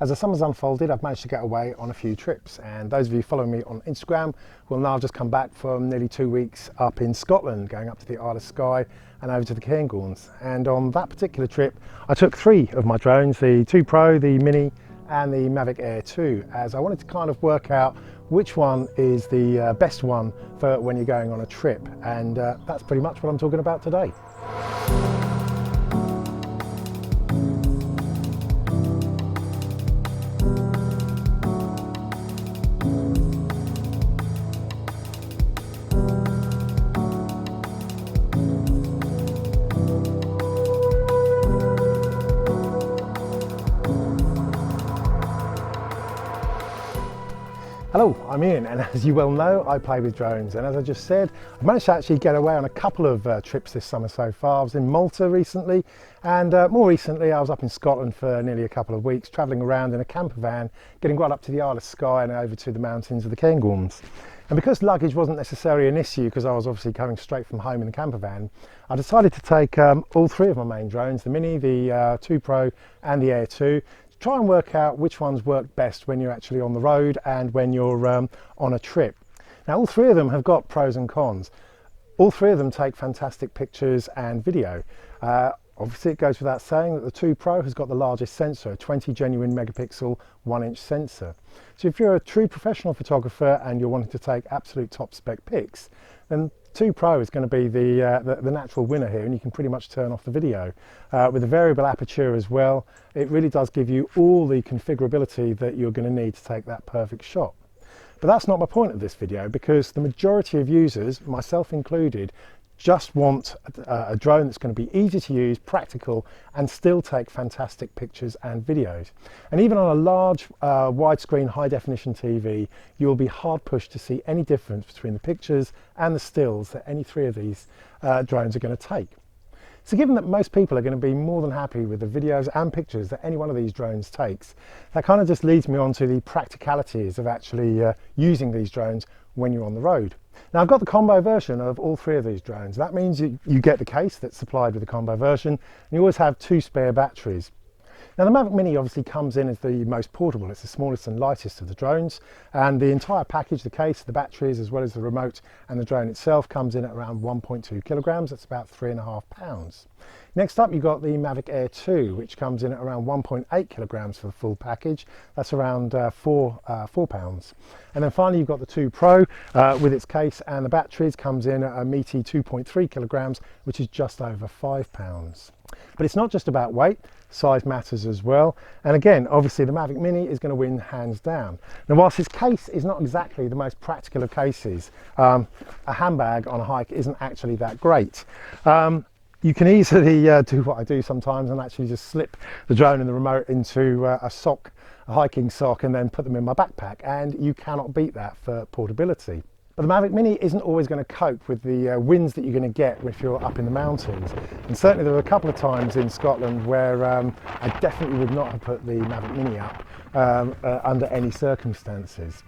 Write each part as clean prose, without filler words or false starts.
As the summer's unfolded, I've managed to get away on a few trips, and those of you following me on Instagram will now just come back from nearly 2 weeks up in Scotland, going up to the Isle of Skye and over to the Cairngorms. And on that particular trip, I took 3 of my drones, the 2 Pro, the Mini and the Mavic Air 2, as I wanted to kind of work out which one is the best one for when you're going on a trip. And that's pretty much what I'm talking about today. Hello, I'm Ian, and as you well know, I play with drones, and as I just said, I've managed to actually get away on a couple of trips this summer so far. I was in Malta recently, and more recently I was up in Scotland for nearly a couple of weeks, travelling around in a camper van, getting right up to the Isle of Skye and over to the mountains of the Cairngorms. And because luggage wasn't necessarily an issue, because I was obviously coming straight from home in the camper van, I decided to take all 3 of my main drones, the Mini, the 2 Pro and the Air 2, try and work out which ones work best when you're actually on the road and when you're on a trip. Now, all 3 of them have got pros and cons. All 3 of them take fantastic pictures and video. Obviously, it goes without saying that the 2 Pro has got the largest sensor, a 20 genuine megapixel 1-inch sensor. So if you're a true professional photographer and you're wanting to take absolute top spec pics, then 2 Pro is going to be the natural winner here, and you can pretty much turn off the video. With a variable aperture as well, it really does give you all the configurability that you're going to need to take that perfect shot. But that's not my point of this video, because the majority of users, myself included, just want a drone that's going to be easy to use, practical, and still take fantastic pictures and videos. And even on a large widescreen high definition TV, you will be hard pushed to see any difference between the pictures and the stills that any 3 of these drones are going to take. So given that most people are going to be more than happy with the videos and pictures that any one of these drones takes, that kind of just leads me on to the practicalities of actually using these drones when you're on the road. Now, I've got the combo version of all 3 of these drones. That means you get the case that's supplied with the combo version, and you always have 2 spare batteries. Now, the Mavic Mini obviously comes in as the most portable. It's the smallest and lightest of the drones, and the entire package, the case, the batteries, as well as the remote and the drone itself, comes in at around 1.2 kilograms. That's about 3.5 pounds. Next up, you've got the Mavic Air 2, which comes in at around 1.8 kilograms for the full package. That's around 4 pounds. And then finally, you've got the 2 Pro with its case and the batteries, comes in at a meaty 2.3 kilograms, which is just over 5 pounds. But it's not just about weight, size matters as well. And again, obviously the Mavic Mini is going to win hands down. Now, whilst its case is not exactly the most practical of cases, a handbag on a hike isn't actually that great. You can easily do what I do sometimes and actually just slip the drone and the remote into a sock, a hiking sock, and then put them in my backpack, and you cannot beat that for portability. But the Mavic Mini isn't always going to cope with the winds that you're going to get if you're up in the mountains. And certainly there were a couple of times in Scotland where I definitely would not have put the Mavic Mini up under any circumstances.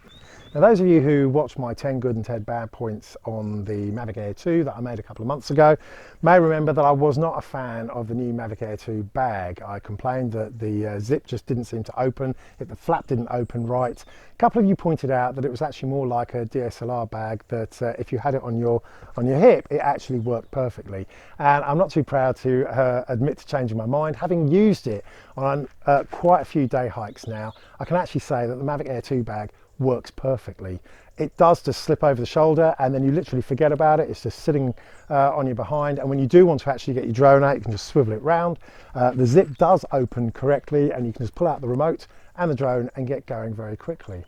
Now, those of you who watched my 10 good and 10 bad points on the Mavic Air 2 that I made a couple of months ago may remember that I was not a fan of the new Mavic Air 2 bag. I complained that the zip just didn't seem to open, the flap didn't open right. A couple of you pointed out that it was actually more like a DSLR bag, that if you had it on your hip, it actually worked perfectly. And I'm not too proud to admit to changing my mind. Having used it on quite a few day hikes now, I can actually say that the Mavic Air 2 bag works perfectly. It does just slip over the shoulder, and then you literally forget about it. It's just sitting on your behind, and when you do want to actually get your drone out, you can just swivel it round. The zip does open correctly, and you can just pull out the remote and the drone and get going very quickly.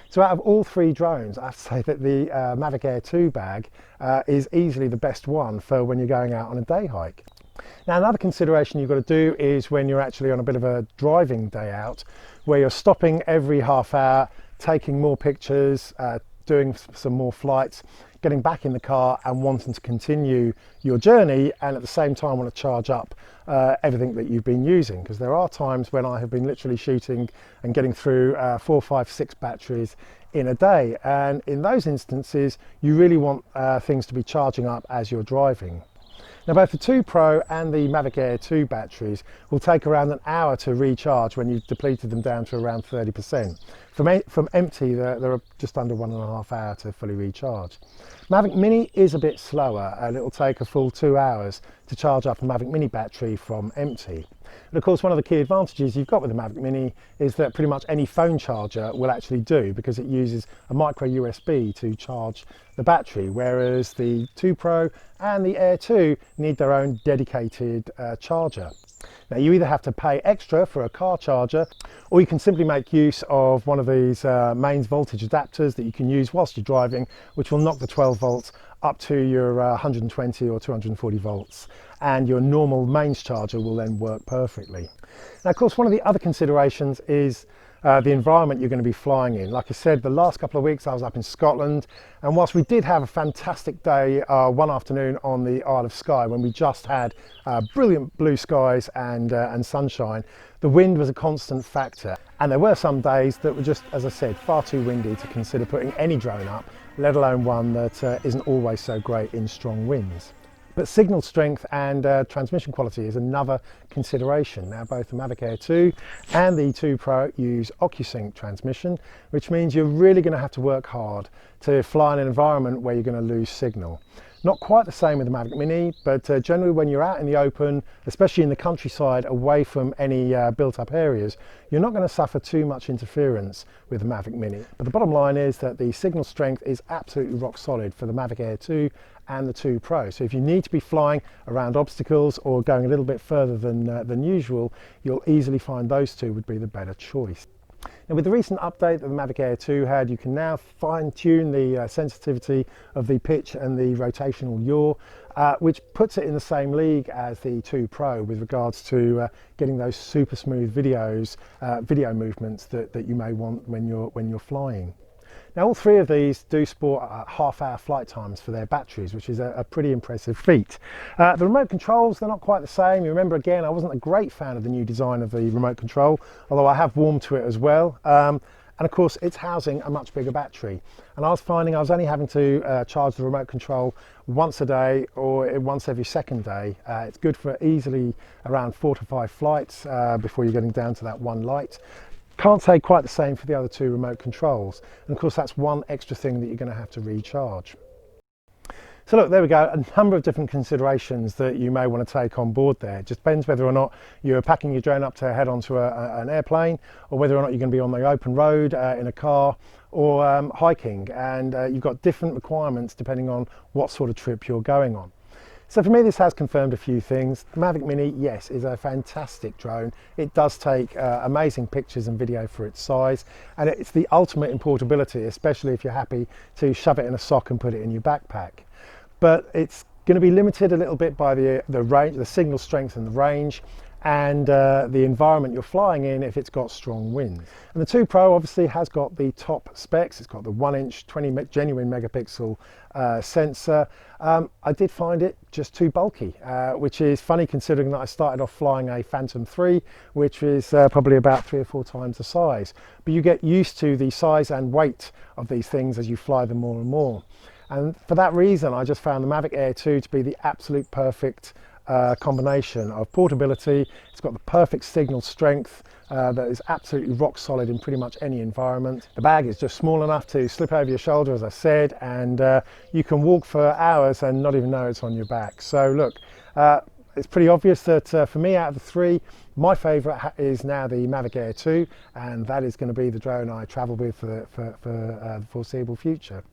So out of all 3 drones, I have to say that the Mavic Air 2 bag is easily the best one for when you're going out on a day hike. Now, another consideration you've got to do is when you're actually on a bit of a driving day out, where you're stopping every half hour, taking more pictures, doing some more flights, getting back in the car and wanting to continue your journey, and at the same time want to charge up everything that you've been using, because there are times when I have been literally shooting and getting through 4, 5, 6 batteries in a day, and in those instances you really want things to be charging up as you're driving. Now both the 2 Pro and the Mavic Air 2 batteries will take around an hour to recharge when you've depleted them down to around 30%. From empty, they're just under 1.5 hours to fully recharge. Mavic Mini is a bit slower, and it'll take a full 2 hours to charge up a Mavic Mini battery from empty. And of course, one of the key advantages you've got with the Mavic Mini is that pretty much any phone charger will actually do, because it uses a micro USB to charge the battery, whereas the 2 Pro and the Air 2 need their own dedicated charger. Now you either have to pay extra for a car charger, or you can simply make use of one of these mains voltage adapters that you can use whilst you're driving, which will knock the 12 volts up to your 120 or 240 volts, and your normal mains charger will then work perfectly. Now of course, one of the other considerations is the environment you're going to be flying in. Like I said, the last couple of weeks I was up in Scotland, and whilst we did have a fantastic day one afternoon on the Isle of Skye, when we just had brilliant blue skies and sunshine, the wind was a constant factor, and there were some days that were just, as I said, far too windy to consider putting any drone up, let alone one that isn't always so great in strong winds. But signal strength and transmission quality is another consideration. Now both the Mavic Air 2 and the 2 Pro use OcuSync transmission, which means you're really going to have to work hard to fly in an environment where you're going to lose signal. Not quite the same with the Mavic Mini, but generally when you're out in the open, especially in the countryside, away from any built-up areas, you're not going to suffer too much interference with the Mavic Mini. But the bottom line is that the signal strength is absolutely rock solid for the Mavic Air 2 and the 2 Pro. So if you need to be flying around obstacles or going a little bit further than usual, you'll easily find those two would be the better choice. Now with the recent update that the Mavic Air 2 had, you can now fine-tune the sensitivity of the pitch and the rotational yaw, which puts it in the same league as the 2 Pro with regards to getting those super smooth video movements that you may want when you're flying. Now all 3 of these do sport half-hour flight times for their batteries, which is a pretty impressive feat. The remote controls, they're not quite the same. You remember, again, I wasn't a great fan of the new design of the remote control, although I have warmed to it as well. And of course, it's housing a much bigger battery. And I was finding I was only having to charge the remote control once a day or once every second day. It's good for easily around 4 to 5 flights before you're getting down to that one light. Can't say quite the same for the other 2 remote controls, and of course that's one extra thing that you're going to have to recharge. So look, there we go, a number of different considerations that you may want to take on board there. It just depends whether or not you're packing your drone up to head onto an airplane, or whether or not you're going to be on the open road in a car, or hiking, and you've got different requirements depending on what sort of trip you're going on. So for me, this has confirmed a few things. The Mavic Mini, yes, is a fantastic drone. It does take amazing pictures and video for its size, and it's the ultimate in portability, especially if you're happy to shove it in a sock and put it in your backpack. But it's going to be limited a little bit by the range, the signal strength and the range, and the environment you're flying in if it's got strong winds. And the 2 Pro obviously has got the top specs. It's got the 1-inch 20 genuine megapixel sensor. I did find it just too bulky, which is funny considering that I started off flying a Phantom 3, which is probably about 3 or 4 times the size. But you get used to the size and weight of these things as you fly them more and more. And for that reason, I just found the Mavic Air 2 to be the absolute perfect combination of portability. It's got the perfect signal strength that is absolutely rock solid in pretty much any environment. The bag is just small enough to slip over your shoulder, as I said, and you can walk for hours and not even know it's on your back. So look, it's pretty obvious that for me, out of the 3, my favourite is now the Mavic Air 2, and that is going to be the drone I travel with for the foreseeable future.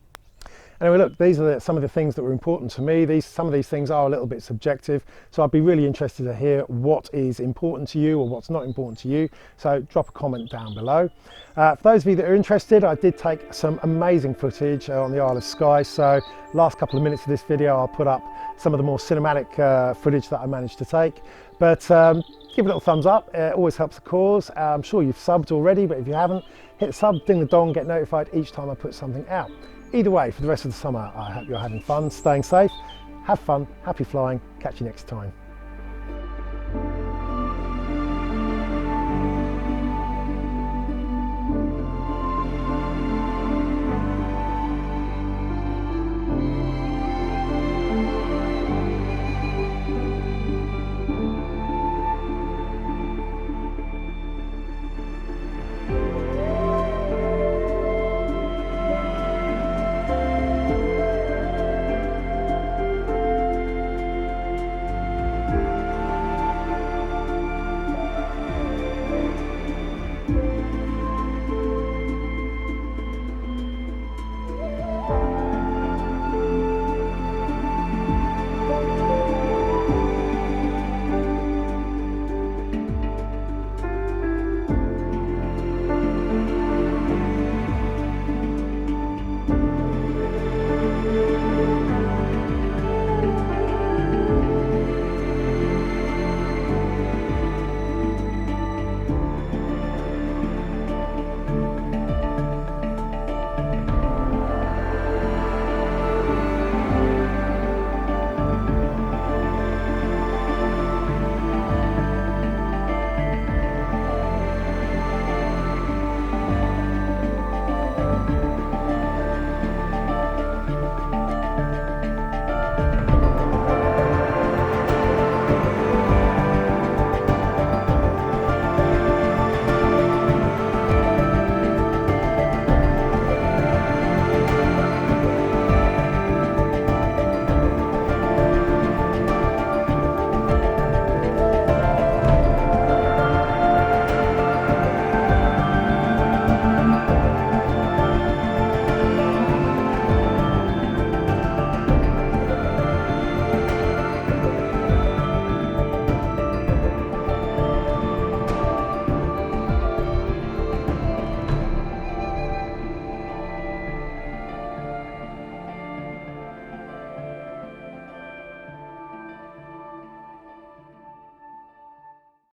Anyway, look, these are some of the things that were important to me. Some of these things are a little bit subjective, so I'd be really interested to hear what is important to you or what's not important to you. So drop a comment down below. For those of you that are interested, I did take some amazing footage on the Isle of Skye. So last couple of minutes of this video, I'll put up some of the more cinematic footage that I managed to take. But give a little thumbs up, it always helps the cause. I'm sure you've subbed already, but if you haven't, hit sub, ding the dong, get notified each time I put something out. Either way, for the rest of the summer, I hope you're having fun, staying safe, have fun, happy flying, catch you next time.